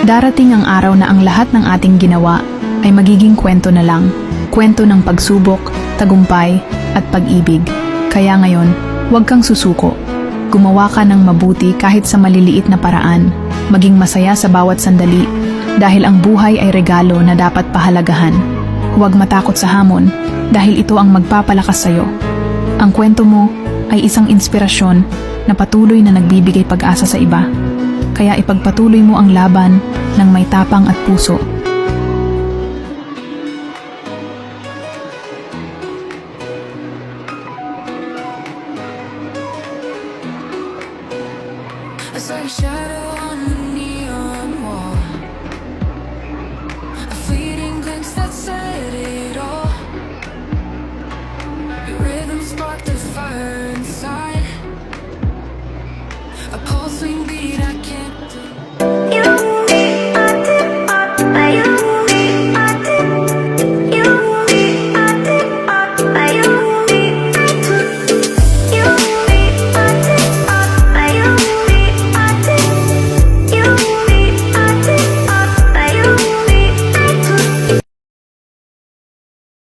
Darating ang araw na ang lahat ng ating ginawa ay magiging kwento na lang. Kwento ng pagsubok, tagumpay, at pag-ibig. Kaya ngayon, huwag kang susuko. Gumawa ka ng mabuti kahit sa maliliit na paraan. Maging masaya sa bawat sandali dahil ang buhay ay regalo na dapat pahalagahan. Huwag matakot sa hamon dahil ito ang magpapalakas sa'yo. Ang kwento mo ay isang inspirasyon na patuloy na nagbibigay pag-asa sa iba. Kaya ipagpatuloy mo ang laban ng may tapang at puso.